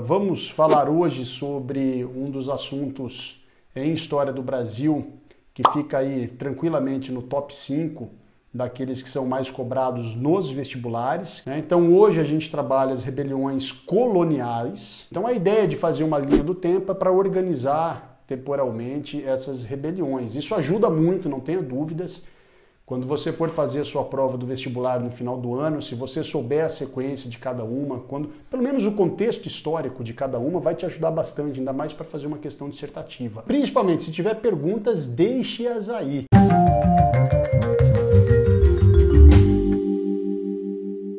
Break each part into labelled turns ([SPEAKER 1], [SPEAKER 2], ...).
[SPEAKER 1] Vamos falar hoje sobre um dos assuntos em história do Brasil que fica aí tranquilamente no top 5 daqueles que são mais cobrados nos vestibulares. Então hoje a gente trabalha as rebeliões coloniais. Então a ideia de fazer uma linha do tempo é para organizar temporalmente essas rebeliões. Isso ajuda muito, não tenha dúvidas. Quando você for fazer a sua prova do vestibular no final do ano, se você souber a sequência de cada uma, pelo menos o contexto histórico de cada uma, vai te ajudar bastante, ainda mais para fazer uma questão dissertativa. Principalmente, se tiver perguntas, deixe-as aí.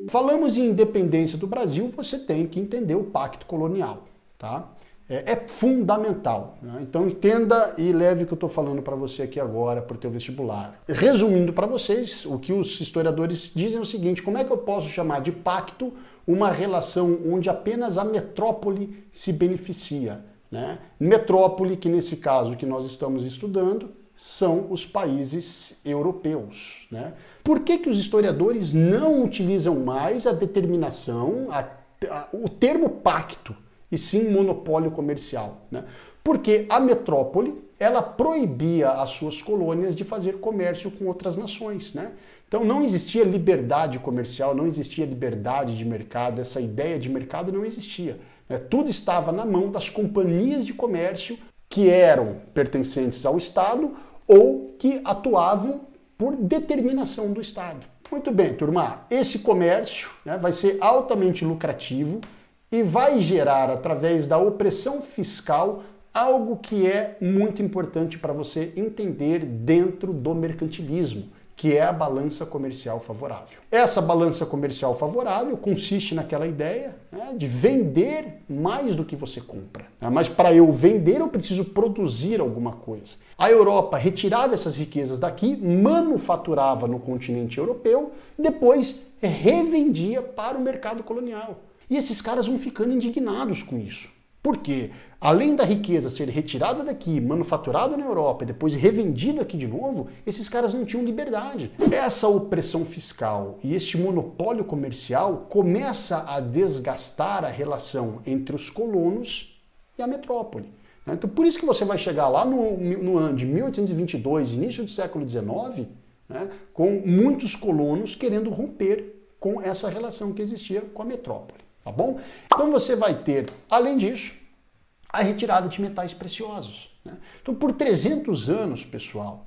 [SPEAKER 1] Falamos em independência do Brasil, você tem que entender o pacto colonial, tá? É fundamental, né? Então entenda e leve o que eu estou falando para você aqui agora para o teu vestibular. Resumindo para vocês, o que os historiadores dizem é o seguinte: como é que eu posso chamar de pacto uma relação onde apenas a metrópole se beneficia, né? Metrópole, que nesse caso que nós estamos estudando, são os países europeus, né? Por que os historiadores não utilizam mais a determinação, o termo pacto, e sim monopólio comercial, né? Porque a metrópole, ela proibia as suas colônias de fazer comércio com outras nações, né? Então não existia liberdade comercial, não existia liberdade de mercado, essa ideia de mercado não existia, né? Tudo estava na mão das companhias de comércio que eram pertencentes ao Estado ou que atuavam por determinação do Estado. Muito bem, turma, esse comércio, né, vai ser altamente lucrativo e vai gerar, através da opressão fiscal, algo que é muito importante para você entender dentro do mercantilismo, que é a balança comercial favorável. Essa balança comercial favorável consiste naquela ideia, né, de vender mais do que você compra. Mas para eu vender, eu preciso produzir alguma coisa. A Europa retirava essas riquezas daqui, manufaturava no continente europeu, depois revendia para o mercado colonial. E esses caras vão ficando indignados com isso. Por quê? Além da riqueza ser retirada daqui, manufaturada na Europa e depois revendida aqui de novo, esses caras não tinham liberdade. Essa opressão fiscal e este monopólio comercial começa a desgastar a relação entre os colonos e a metrópole. Então por isso que você vai chegar lá no ano de 1822, início do século XIX, né, com muitos colonos querendo romper com essa relação que existia com a metrópole. Tá bom? Então você vai ter, além disso, a retirada de metais preciosos, né? Então por 300 anos, pessoal,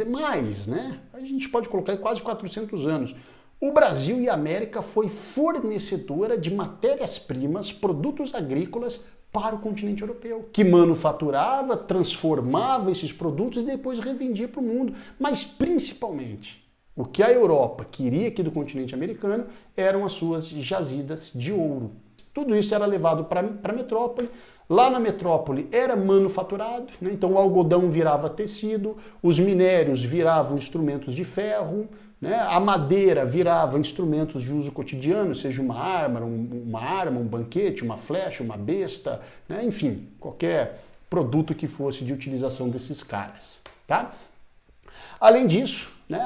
[SPEAKER 1] mais, né? A gente pode colocar quase 400 anos, o Brasil e a América foi fornecedora de matérias-primas, produtos agrícolas para o continente europeu, que manufaturava, transformava esses produtos e depois revendia para o mundo, mas principalmente o que a Europa queria aqui do continente americano eram as suas jazidas de ouro. Tudo isso era levado para a metrópole. Lá na metrópole era manufaturado, né? Então o algodão virava tecido, os minérios viravam instrumentos de ferro, né? A madeira virava instrumentos de uso cotidiano, seja uma arma, um banquete, uma flecha, uma besta, né? Enfim, qualquer produto que fosse de utilização desses caras, tá? Além disso, né,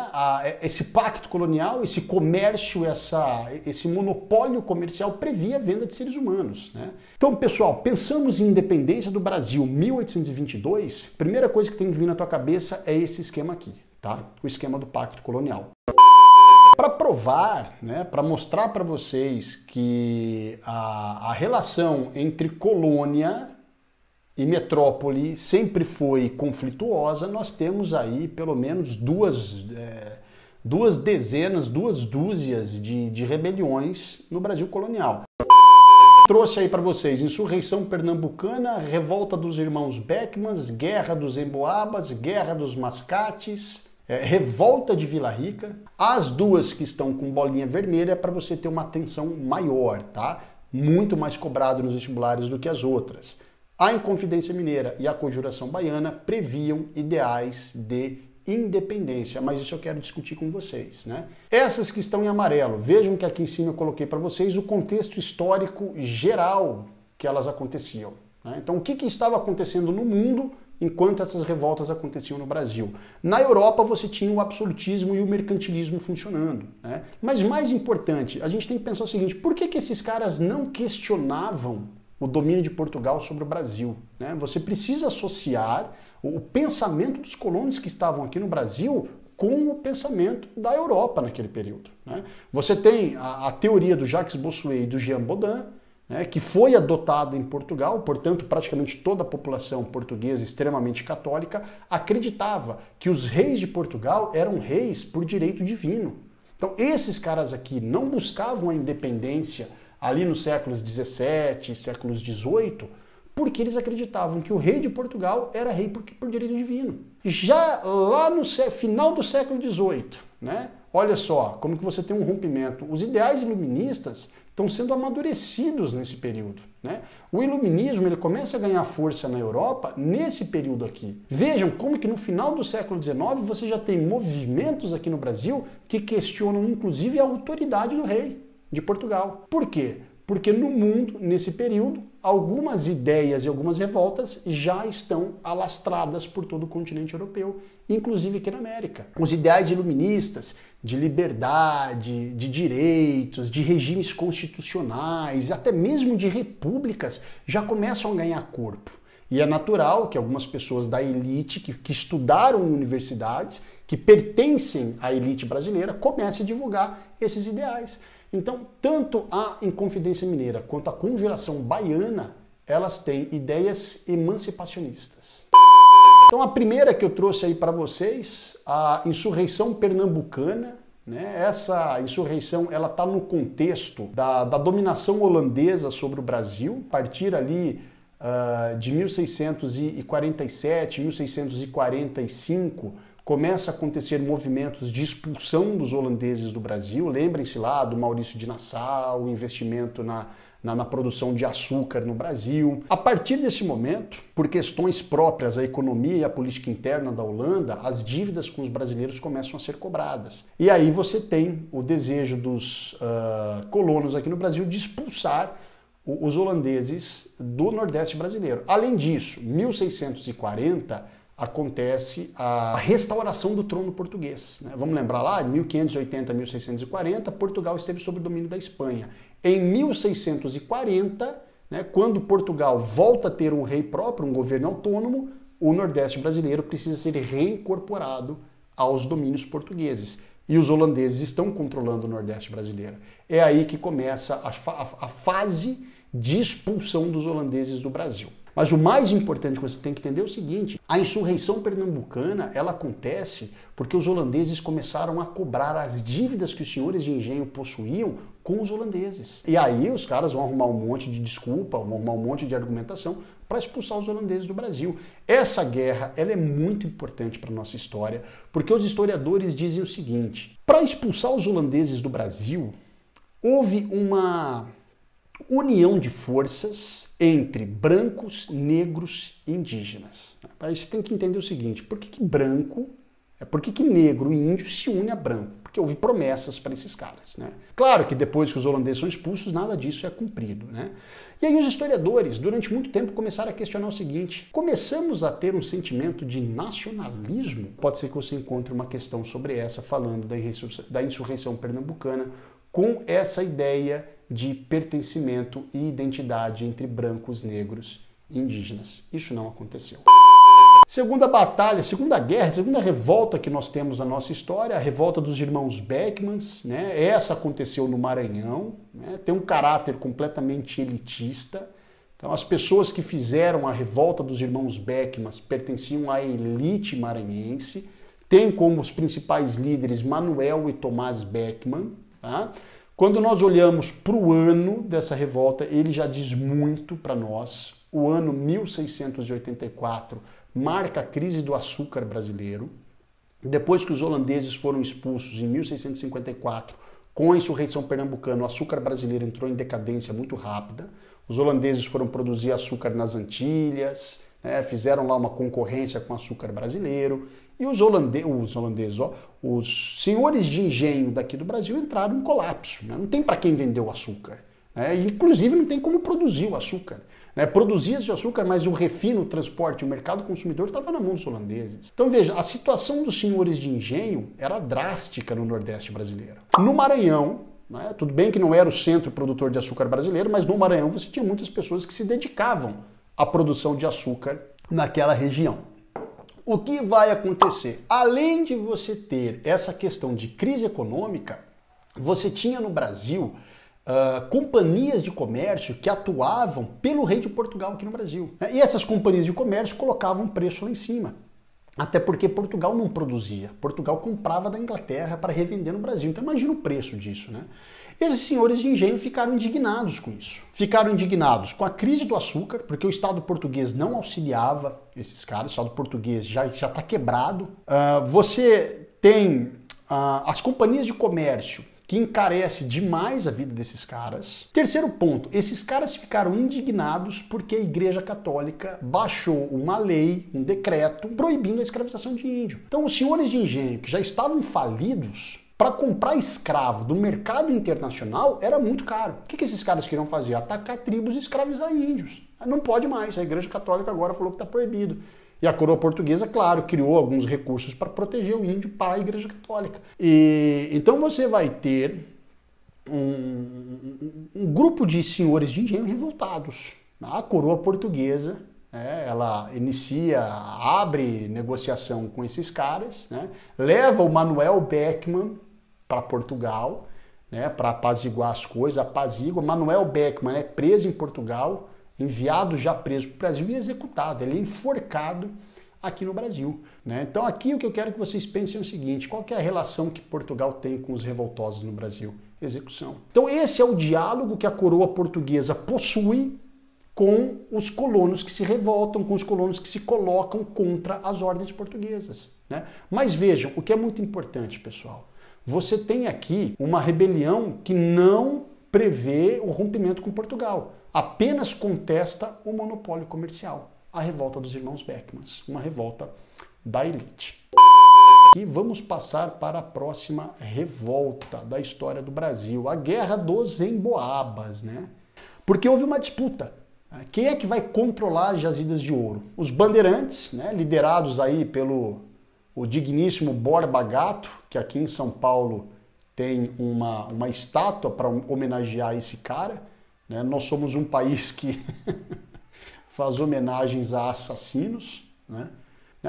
[SPEAKER 1] esse pacto colonial, esse comércio, esse monopólio comercial previa a venda de seres humanos, né? Então, pessoal, pensamos em independência do Brasil 1822, primeira coisa que tem que vir na tua cabeça é esse esquema aqui, tá? O esquema do pacto colonial. Para provar, né, para mostrar para vocês que a relação entre colônia e metrópole sempre foi conflituosa, nós temos aí pelo menos duas dúzias de rebeliões no Brasil colonial. Trouxe aí para vocês Insurreição Pernambucana, Revolta dos Irmãos Beckmans, Guerra dos Emboabas, Guerra dos Mascates, Revolta de Vila Rica. As duas que estão com bolinha vermelha é para você ter uma atenção maior, tá? Muito mais cobrado nos vestibulares do que as outras. A Inconfidência Mineira e a Conjuração Baiana previam ideais de independência, mas isso eu quero discutir com vocês, né? Essas que estão em amarelo, vejam que aqui em cima eu coloquei para vocês o contexto histórico geral que elas aconteciam, né? Então o que estava acontecendo no mundo enquanto essas revoltas aconteciam no Brasil? Na Europa você tinha o absolutismo e o mercantilismo funcionando, né? Mas mais importante, a gente tem que pensar o seguinte: por que esses caras não questionavam o domínio de Portugal sobre o Brasil, né? Você precisa associar o pensamento dos colonos que estavam aqui no Brasil com o pensamento da Europa naquele período, né? Você tem a teoria do Jacques Bossuet e do Jean Bodin, né, que foi adotada em Portugal, portanto praticamente toda a população portuguesa extremamente católica acreditava que os reis de Portugal eram reis por direito divino. Então esses caras aqui não buscavam a independência ali nos séculos 17, séculos 18, porque eles acreditavam que o rei de Portugal era rei por direito divino. Já lá no final do século 18, né, olha só como que você tem um rompimento. Os ideais iluministas estão sendo amadurecidos nesse período, né? O iluminismo ele começa a ganhar força na Europa nesse período aqui. Vejam como que no final do século XIX você já tem movimentos aqui no Brasil que questionam inclusive a autoridade do rei de Portugal. Por quê? Porque no mundo, nesse período, algumas ideias e algumas revoltas já estão alastradas por todo o continente europeu, inclusive aqui na América. Os ideais iluministas de liberdade, de direitos, de regimes constitucionais, até mesmo de repúblicas, já começam a ganhar corpo. E é natural que algumas pessoas da elite, que estudaram em universidades, que pertencem à elite brasileira, comecem a divulgar esses ideais. Então, tanto a Inconfidência Mineira quanto a Conjuração Baiana, elas têm ideias emancipacionistas. Então, a primeira que eu trouxe aí para vocês, a Insurreição Pernambucana, né? Essa insurreição ela está no contexto da dominação holandesa sobre o Brasil, a partir ali de 1647, 1645, começa a acontecer movimentos de expulsão dos holandeses do Brasil. Lembrem-se lá do Maurício de Nassau, o investimento na produção de açúcar no Brasil. A partir desse momento, por questões próprias à economia e à política interna da Holanda, as dívidas com os brasileiros começam a ser cobradas. E aí você tem o desejo dos colonos aqui no Brasil de expulsar os holandeses do Nordeste brasileiro. Além disso, 1640, acontece a restauração do trono português, né? Vamos lembrar lá, de 1580 a 1640, Portugal esteve sob o domínio da Espanha. Em 1640, né, quando Portugal volta a ter um rei próprio, um governo autônomo, o Nordeste brasileiro precisa ser reincorporado aos domínios portugueses. E os holandeses estão controlando o Nordeste brasileiro. É aí que começa a fase de expulsão dos holandeses do Brasil. Mas o mais importante que você tem que entender é o seguinte: a insurreição pernambucana ela acontece porque os holandeses começaram a cobrar as dívidas que os senhores de engenho possuíam com os holandeses. E aí os caras vão arrumar um monte de desculpa, vão arrumar um monte de argumentação para expulsar os holandeses do Brasil. Essa guerra ela é muito importante para a nossa história, porque os historiadores dizem o seguinte: para expulsar os holandeses do Brasil, houve uma união de forças entre brancos, negros e indígenas. Aí você tem que entender o seguinte: por que negro e índio se une a branco? Porque houve promessas para esses caras, né? Claro que depois que os holandeses são expulsos, nada disso é cumprido, né? E aí os historiadores, durante muito tempo, começaram a questionar o seguinte: começamos a ter um sentimento de nacionalismo? Pode ser que você encontre uma questão sobre essa, falando da insurreição pernambucana, com essa ideia de pertencimento e identidade entre brancos, negros e indígenas. Isso não aconteceu. Segunda batalha, segunda guerra, segunda revolta que nós temos na nossa história, a revolta dos irmãos Beckmans, né? Essa aconteceu no Maranhão, né? Tem um caráter completamente elitista. Então as pessoas que fizeram a revolta dos irmãos Beckmans pertenciam à elite maranhense, tem como os principais líderes Manuel e Tomás Beckman, tá? Quando nós olhamos para o ano dessa revolta, ele já diz muito para nós. O ano 1684 marca a crise do açúcar brasileiro. Depois que os holandeses foram expulsos em 1654, com a insurreição pernambucana, o açúcar brasileiro entrou em decadência muito rápida. Os holandeses foram produzir açúcar nas Antilhas, né, fizeram lá uma concorrência com o açúcar brasileiro. E os senhores de engenho daqui do Brasil entraram em colapso, né? Não tem para quem vender o açúcar, né? Inclusive não tem como produzir o açúcar, né? Produzia-se o açúcar, mas o refino, o transporte, o mercado consumidor estava na mão dos holandeses. Então veja, a situação dos senhores de engenho era drástica no Nordeste brasileiro. No Maranhão, né? Tudo bem que não era o centro produtor de açúcar brasileiro, mas no Maranhão você tinha muitas pessoas que se dedicavam à produção de açúcar naquela região. O que vai acontecer? Além de você ter essa questão de crise econômica, você tinha no Brasil companhias de comércio que atuavam pelo rei de Portugal aqui no Brasil. E essas companhias de comércio colocavam preço lá em cima. Até porque Portugal não produzia. Portugal comprava da Inglaterra para revender no Brasil. Então imagina o preço disso, né? Esses senhores de engenho ficaram indignados com isso. Ficaram indignados com a crise do açúcar, porque o Estado português não auxiliava esses caras, o Estado português já está quebrado. Você tem as companhias de comércio que encarece demais a vida desses caras. Terceiro ponto, esses caras ficaram indignados porque a Igreja Católica baixou uma lei, um decreto, proibindo a escravização de índio. Então os senhores de engenho que já estavam falidos, para comprar escravo do mercado internacional era muito caro. O que esses caras queriam fazer? Atacar tribos e escravizar índios. Não pode mais, a Igreja Católica agora falou que está proibido. E a coroa portuguesa, claro, criou alguns recursos para proteger o índio para a Igreja Católica. Então você vai ter um grupo de senhores de engenho revoltados. A coroa portuguesa, ela abre negociação com esses caras, né, leva o Manuel Beckman para Portugal, né, para apaziguar as coisas, apazigua. Manuel Beckman é preso em Portugal, enviado já preso para o Brasil e executado. Ele é enforcado aqui no Brasil, né? Então aqui o que eu quero que vocês pensem é o seguinte: qual que é a relação que Portugal tem com os revoltosos no Brasil? Execução. Então esse é o diálogo que a coroa portuguesa possui com os colonos que se revoltam, com os colonos que se colocam contra as ordens portuguesas, né? Mas vejam, o que é muito importante, pessoal, você tem aqui uma rebelião que não prevê o rompimento com Portugal, apenas contesta o monopólio comercial, a revolta dos irmãos Beckman, uma revolta da elite. E vamos passar para a próxima revolta da história do Brasil, a Guerra dos Emboabas, né? Porque houve uma disputa. Quem é que vai controlar as jazidas de ouro? Os bandeirantes, né, liderados aí pelo o digníssimo Borba Gato, que aqui em São Paulo tem uma estátua para homenagear esse cara, né? Nós somos um país que faz homenagens a assassinos, né?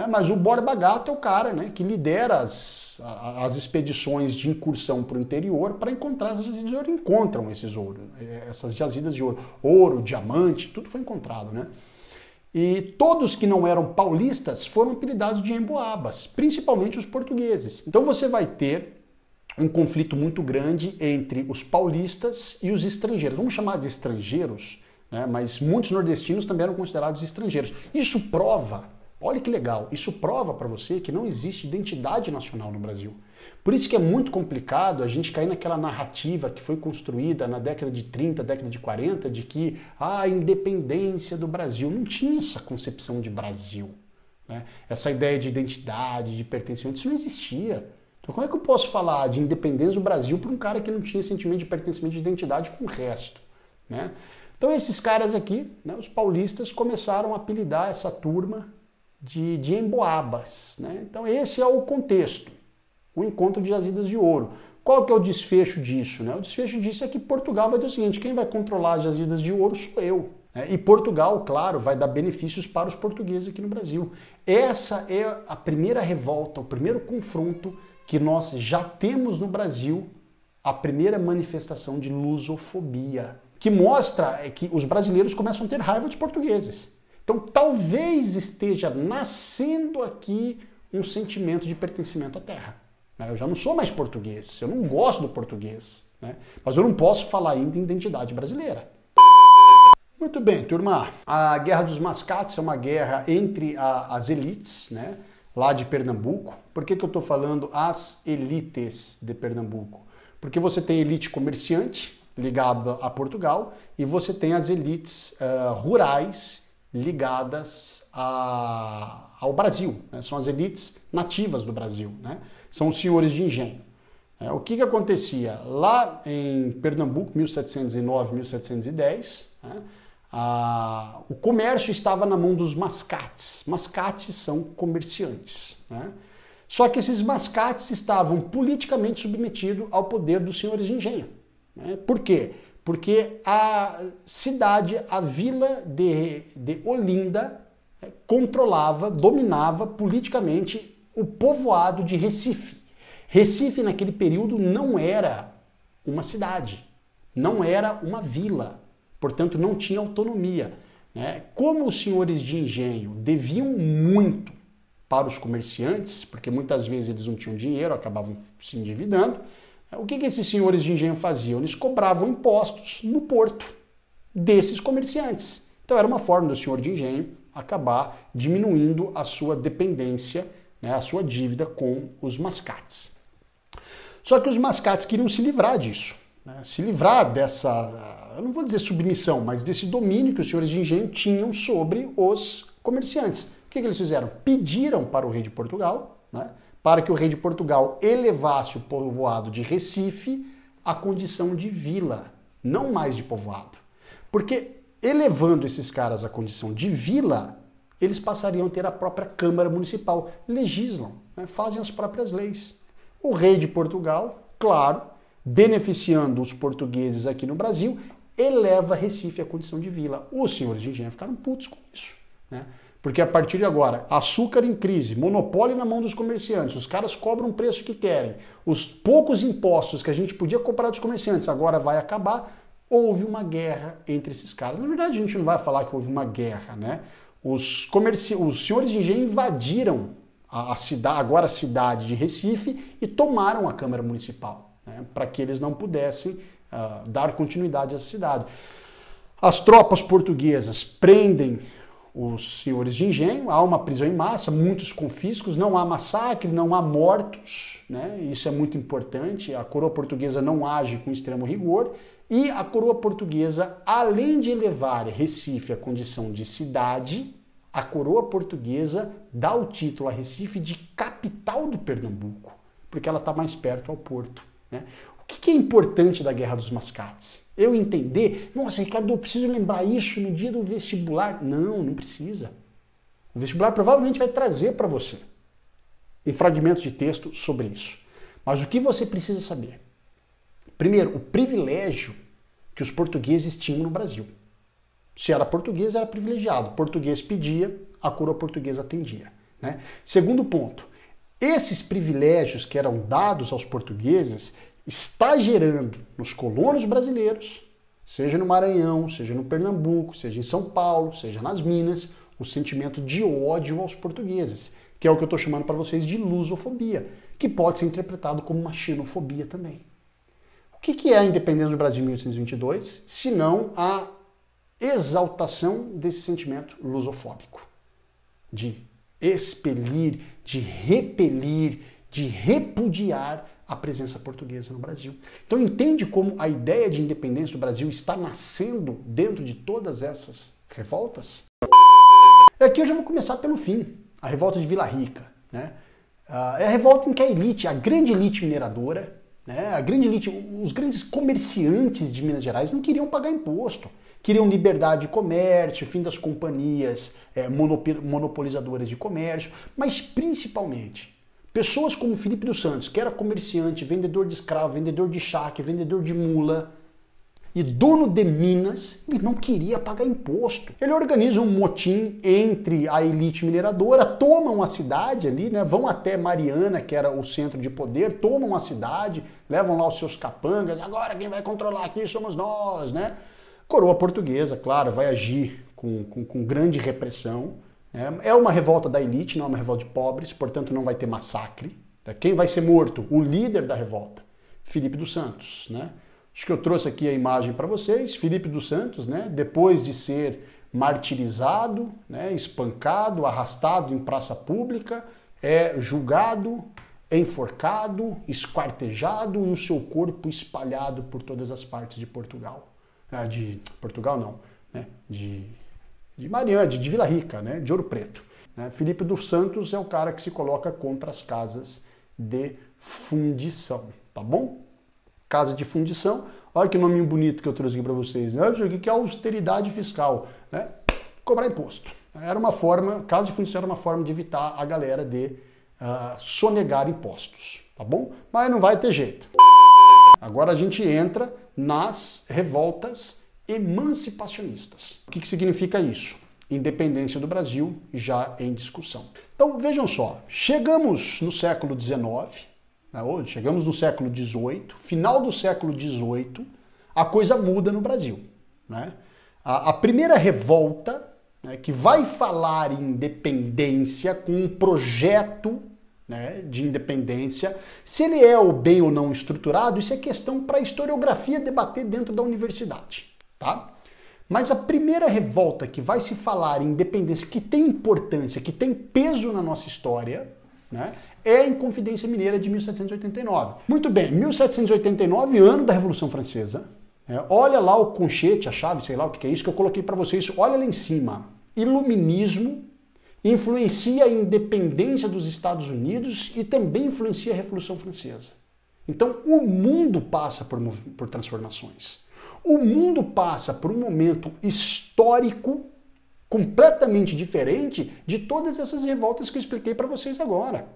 [SPEAKER 1] Mas o Borba Gato é o cara, né, que lidera as expedições de incursão para o interior para encontrar as jazidas de ouro. Encontram essas jazidas de ouro. Ouro, diamante, tudo foi encontrado, né? E todos que não eram paulistas foram apelidados de emboabas, principalmente os portugueses. Então você vai ter um conflito muito grande entre os paulistas e os estrangeiros. Vamos chamar de estrangeiros, né? Mas muitos nordestinos também eram considerados estrangeiros. Isso prova, olha que legal, isso prova para você que não existe identidade nacional no Brasil. Por isso que é muito complicado a gente cair naquela narrativa que foi construída na década de 30, década de 40, de que a independência do Brasil. Não tinha essa concepção de Brasil, né? Essa ideia de identidade, de pertencimento, isso não existia. Então como é que eu posso falar de independência do Brasil para um cara que não tinha sentimento de pertencimento de identidade com o resto, né? Então esses caras aqui, né, os paulistas, começaram a apelidar essa turma de emboabas, né? Então esse é o contexto, o encontro de jazidas de ouro. Qual que é o desfecho disso, né? O desfecho disso é que Portugal vai ter o seguinte: quem vai controlar as jazidas de ouro sou eu, né? E Portugal, claro, vai dar benefícios para os portugueses aqui no Brasil. Essa é a primeira revolta, o primeiro confronto que nós já temos no Brasil, a primeira manifestação de lusofobia, que mostra que os brasileiros começam a ter raiva dos portugueses. Então talvez esteja nascendo aqui um sentimento de pertencimento à terra. Eu já não sou mais português, eu não gosto do português, né? Mas eu não posso falar ainda em identidade brasileira. Muito bem, turma. A Guerra dos Mascates é uma guerra entre as elites, né, lá de Pernambuco. Por que eu estou falando as elites de Pernambuco? Porque você tem elite comerciante ligada a Portugal e você tem as elites rurais ligadas ao Brasil, né? São as elites nativas do Brasil, né? São os senhores de engenho. O que acontecia? Lá em Pernambuco, 1709, 1710, né? O comércio estava na mão dos mascates. Mascates são comerciantes, né? Só que esses mascates estavam politicamente submetidos ao poder dos senhores de engenho. Né? Por quê? Porque a cidade, a vila de Olinda, controlava, dominava politicamente o povoado de Recife. Recife, naquele período, não era uma cidade, não era uma vila, portanto, não tinha autonomia. Né? Como os senhores de engenho deviam muito para os comerciantes, porque muitas vezes eles não tinham dinheiro, acabavam se endividando, o que esses senhores de engenho faziam? Eles cobravam impostos no porto desses comerciantes. Então era uma forma do senhor de engenho acabar diminuindo a sua dependência, né, a sua dívida com os mascates. Só que os mascates queriam se livrar disso, né, se livrar dessa, eu não vou dizer submissão, mas desse domínio que os senhores de engenho tinham sobre os comerciantes. O que eles fizeram? Pediram para o rei de Portugal, né, para que o rei de Portugal elevasse o povoado de Recife à condição de vila, não mais de povoado. Porque elevando esses caras à condição de vila, eles passariam a ter a própria Câmara Municipal, legislam, né, fazem as próprias leis. O rei de Portugal, claro, beneficiando os portugueses aqui no Brasil, eleva Recife à condição de vila. Os senhores de engenho ficaram putos com isso, né? Porque a partir de agora, açúcar em crise, monopólio na mão dos comerciantes, os caras cobram o preço que querem, os poucos impostos que a gente podia cobrar dos comerciantes agora vai acabar, houve uma guerra entre esses caras. Na verdade, a gente não vai falar que houve uma guerra, né? Os senhores de engenho invadiram agora a cidade de Recife e tomaram a Câmara Municipal, né? Para que eles não pudessem dar continuidade à cidade. As tropas portuguesas prendem os senhores de engenho, há uma prisão em massa, muitos confiscos, não há massacre, não há mortos, né? Isso é muito importante, a coroa portuguesa não age com extremo rigor, e a coroa portuguesa, além de elevar Recife à condição de cidade, a coroa portuguesa dá o título a Recife de capital do Pernambuco, porque ela está mais perto ao porto, né? O que é importante da Guerra dos Mascates? Eu entender, nossa, Ricardo, eu preciso lembrar isso no dia do vestibular. Não, não precisa. O vestibular provavelmente vai trazer para você um fragmento de texto sobre isso. Mas o que você precisa saber? Primeiro, o privilégio que os portugueses tinham no Brasil. Se era português, era privilegiado. O português pedia, a coroa portuguesa atendia, né? Segundo ponto, esses privilégios que eram dados aos portugueses está gerando nos colonos brasileiros, seja no Maranhão, seja no Pernambuco, seja em São Paulo, seja nas Minas, um sentimento de ódio aos portugueses, que é o que eu estou chamando para vocês de lusofobia, que pode ser interpretado como uma xenofobia também. O que é a independência do Brasil em 1822, se não a exaltação desse sentimento lusofóbico, de expelir, de repelir, de repudiar a presença portuguesa no Brasil. Então entende como a ideia de independência do Brasil está nascendo dentro de todas essas revoltas? E aqui eu já vou começar pelo fim, a revolta de Vila Rica, né? É a revolta em que a elite, a grande elite mineradora, né, a grande elite, os grandes comerciantes de Minas Gerais não queriam pagar imposto, queriam liberdade de comércio, fim das companhias monopolizadoras de comércio, mas principalmente pessoas como Filipe dos Santos, que era comerciante, vendedor de escravo, vendedor de charque, vendedor de mula e dono de Minas, ele não queria pagar imposto. Ele organiza um motim entre a elite mineradora, tomam a cidade ali, né, vão até Mariana, que era o centro de poder, tomam a cidade, levam lá os seus capangas, agora quem vai controlar aqui somos nós, né? Coroa portuguesa, claro, vai agir com grande repressão. É uma revolta da elite, não é uma revolta de pobres, portanto não vai ter massacre. Quem vai ser morto? O líder da revolta, Filipe dos Santos, né? Acho que eu trouxe aqui a imagem para vocês. Filipe dos Santos, né, depois de ser martirizado, né, espancado, arrastado em praça pública, é julgado, enforcado, esquartejado e o seu corpo espalhado por todas as partes de Portugal. De Portugal não, né, de Mariana, de Vila Rica, né, de Ouro Preto. Filipe dos Santos é o cara que se coloca contra as casas de fundição, tá bom? Casa de fundição, olha que nome bonito que eu trouxe aqui para vocês, né? O que é austeridade fiscal? Né? Cobrar imposto. Era uma forma, casa de fundição era uma forma de evitar a galera de sonegar impostos, tá bom? Mas não vai ter jeito. Agora a gente entra nas revoltas emancipacionistas. O que significa isso? Independência do Brasil já em discussão. Então vejam só, chegamos no século XIX, hoje chegamos no século XVIII, final do século XVIII, a coisa muda no Brasil. Né? A primeira revolta, né, que vai falar em independência com um projeto, né, de independência, se ele é ou bem ou não estruturado, isso é questão para a historiografia debater dentro da universidade. Tá? Mas a primeira revolta que vai se falar em independência, que tem importância, que tem peso na nossa história, né, é a Inconfidência Mineira de 1789. Muito bem, 1789, ano da Revolução Francesa. Olha lá o conchete, a chave, sei lá o que é isso que eu coloquei para vocês. Olha lá em cima. Iluminismo influencia a independência dos Estados Unidos e também influencia a Revolução Francesa. Então o mundo passa por transformações. O mundo passa por um momento histórico completamente diferente de todas essas revoltas que eu expliquei para vocês agora.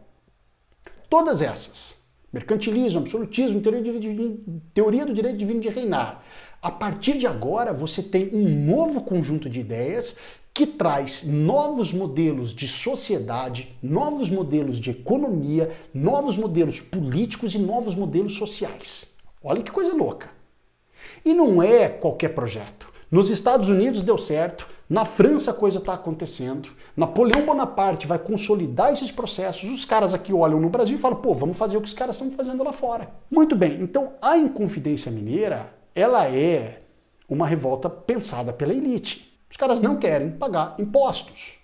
[SPEAKER 1] Todas essas. Mercantilismo, absolutismo, teoria do direito divino de reinar. A partir de agora, você tem um novo conjunto de ideias que traz novos modelos de sociedade, novos modelos de economia, novos modelos políticos e novos modelos sociais. Olha que coisa louca. E não é qualquer projeto. Nos Estados Unidos deu certo, na França a coisa está acontecendo, Napoleão Bonaparte vai consolidar esses processos, os caras aqui olham no Brasil e falam, pô, vamos fazer o que os caras estão fazendo lá fora. Muito bem, então a Inconfidência Mineira, ela é uma revolta pensada pela elite. Os caras não querem pagar impostos.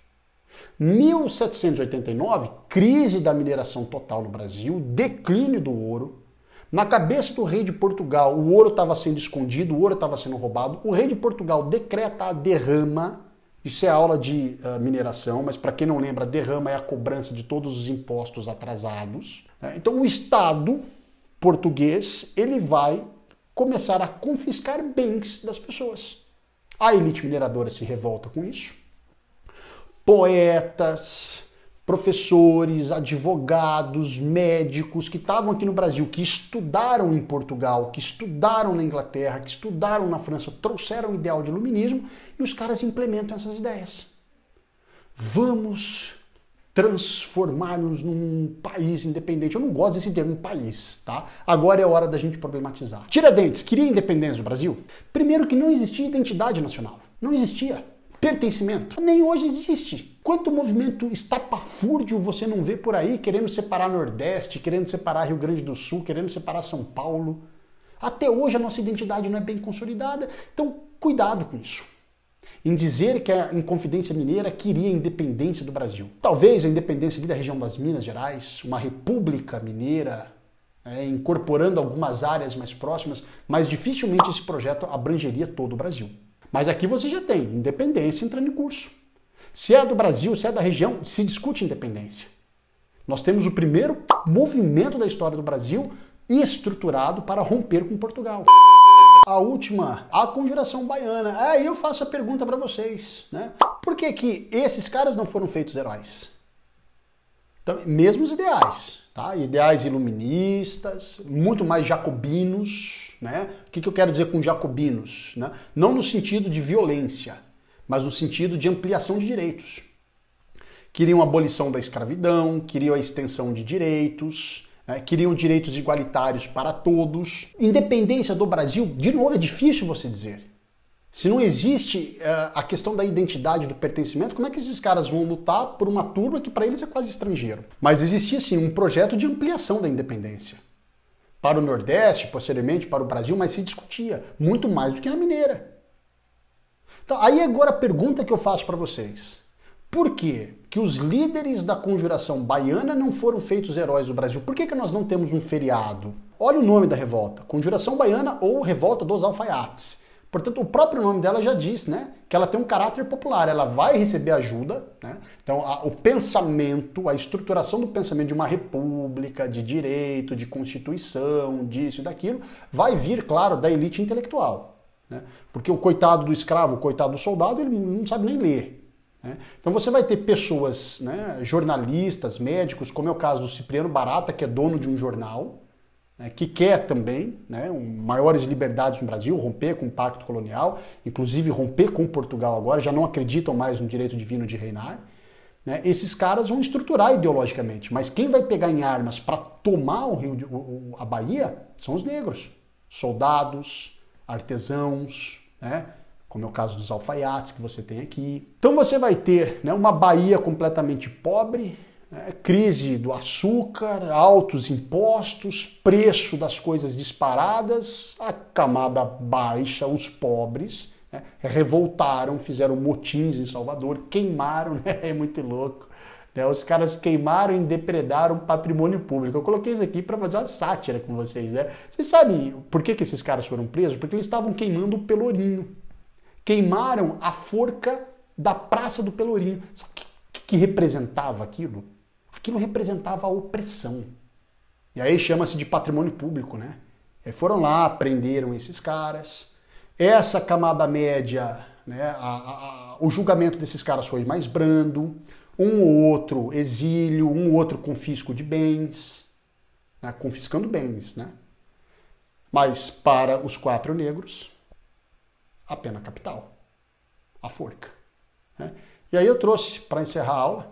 [SPEAKER 1] 1789, crise da mineração total no Brasil, declínio do ouro. Na cabeça do rei de Portugal, o ouro estava sendo escondido, o ouro estava sendo roubado. O rei de Portugal decreta a derrama. Isso é aula de mineração, mas para quem não lembra, a derrama é a cobrança de todos os impostos atrasados. Então o Estado português, ele vai começar a confiscar bens das pessoas. A elite mineradora se revolta com isso. Poetas, professores, advogados, médicos que estavam aqui no Brasil, que estudaram em Portugal, que estudaram na Inglaterra, que estudaram na França, trouxeram o ideal de iluminismo e os caras implementam essas ideias. Vamos transformar-nos num país independente. Eu não gosto desse termo país, tá? Agora é hora da gente problematizar. Tiradentes queria independência do Brasil? Primeiro que não existia identidade nacional. Não existia. Pertencimento. Nem hoje existe. Quanto movimento estapafúrdio você não vê por aí querendo separar Nordeste, querendo separar Rio Grande do Sul, querendo separar São Paulo. Até hoje a nossa identidade não é bem consolidada, então cuidado com isso. Em dizer que a Inconfidência Mineira queria a independência do Brasil. Talvez a independência ali da região das Minas Gerais, uma república mineira, incorporando algumas áreas mais próximas, mas dificilmente esse projeto abrangeria todo o Brasil. Mas aqui você já tem independência entrando em curso. Se é do Brasil, se é da região, se discute independência. Nós temos o primeiro movimento da história do Brasil estruturado para romper com Portugal. A última, a Conjuração Baiana. Aí eu faço a pergunta para vocês, né? Por que que esses caras não foram feitos heróis? Então, mesmos ideais, tá? Ideais iluministas, muito mais jacobinos, né? O que eu quero dizer com jacobinos? Né? Não no sentido de violência, mas no sentido de ampliação de direitos. Queriam a abolição da escravidão, queriam a extensão de direitos, né? Queriam direitos igualitários para todos. Independência do Brasil, de novo, é difícil você dizer. Se não existe a questão da identidade, do pertencimento, como é que esses caras vão lutar por uma turma que para eles é quase estrangeiro? Mas existia, sim, um projeto de ampliação da independência. Para o Nordeste, posteriormente para o Brasil, mas se discutia muito mais do que na mineira. Então, aí agora a pergunta que eu faço para vocês. Por que que os líderes da Conjuração Baiana não foram feitos heróis do Brasil? Por que que nós não temos um feriado? Olha o nome da revolta, Conjuração Baiana ou Revolta dos Alfaiates. Portanto, o próprio nome dela já diz, né, que ela tem um caráter popular, ela vai receber ajuda, né? Então o pensamento, a estruturação do pensamento de uma república, de direito, de constituição, disso e daquilo, vai vir, claro, da elite intelectual, né? Porque o coitado do escravo, o coitado do soldado, ele não sabe nem ler, né? Então você vai ter pessoas, né, jornalistas, médicos, como é o caso do Cipriano Barata, que é dono de um jornal, né, que quer também, né, maiores liberdades no Brasil, romper com o pacto colonial, inclusive romper com Portugal agora, já não acreditam mais no direito divino de reinar. Né, esses caras vão estruturar ideologicamente, mas quem vai pegar em armas para tomar a Bahia são os negros, soldados, artesãos, né, como é o caso dos alfaiates que você tem aqui. Então você vai ter, né, uma Bahia completamente pobre, né, crise do açúcar, altos impostos, preço das coisas disparadas, a camada baixa, os pobres, né, revoltaram, fizeram motins em Salvador, queimaram, né, é muito louco. Né, os caras queimaram e depredaram patrimônio público. Eu coloquei isso aqui para fazer uma sátira com vocês. Né? Vocês sabem por que esses caras foram presos? Porque eles estavam queimando o Pelourinho. Queimaram a forca da Praça do Pelourinho. Sabe o que representava aquilo? Aquilo representava a opressão. E aí chama-se de patrimônio público, né? E foram lá, prenderam esses caras. Essa camada média, né, o julgamento desses caras foi mais brando. Um ou outro exílio, um ou outro confisco de bens. Né, confiscando bens, né? Mas para os 4 negros, a pena capital, a forca. Né? E aí eu trouxe, para encerrar a aula,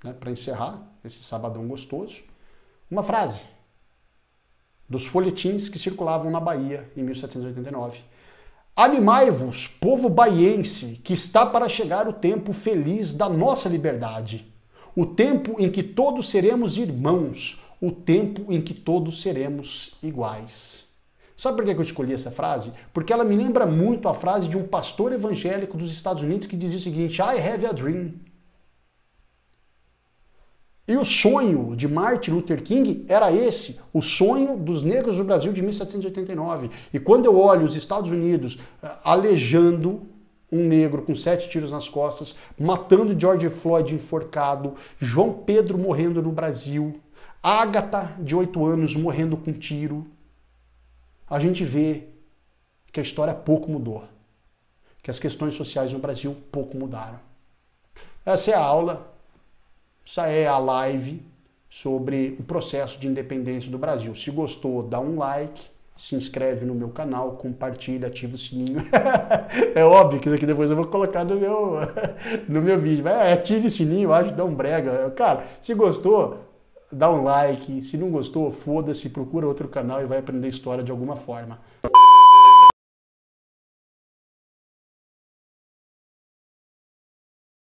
[SPEAKER 1] né, para encerrar esse sabadão gostoso, uma frase dos folhetins que circulavam na Bahia em 1789. Animai-vos, povo baiense, que está para chegar o tempo feliz da nossa liberdade, o tempo em que todos seremos irmãos, o tempo em que todos seremos iguais. Sabe por que eu escolhi essa frase? Porque ela me lembra muito a frase de um pastor evangélico dos Estados Unidos que dizia o seguinte: I have a dream. E o sonho de Martin Luther King era esse, o sonho dos negros do Brasil de 1789. E quando eu olho os Estados Unidos alejando um negro com 7 tiros nas costas, matando George Floyd enforcado, João Pedro morrendo no Brasil, Ágata, de 8 anos, morrendo com tiro, a gente vê que a história pouco mudou, que as questões sociais no Brasil pouco mudaram. Essa é a aula, essa é a live sobre o processo de independência do Brasil. Se gostou, dá um like, se inscreve no meu canal, compartilha, ativa o sininho. É óbvio que isso aqui depois eu vou colocar no meu vídeo. Mas ative o sininho, acho que dá um brega. Cara, se gostou, dá um like. Se não gostou, foda-se, procura outro canal e vai aprender história de alguma forma.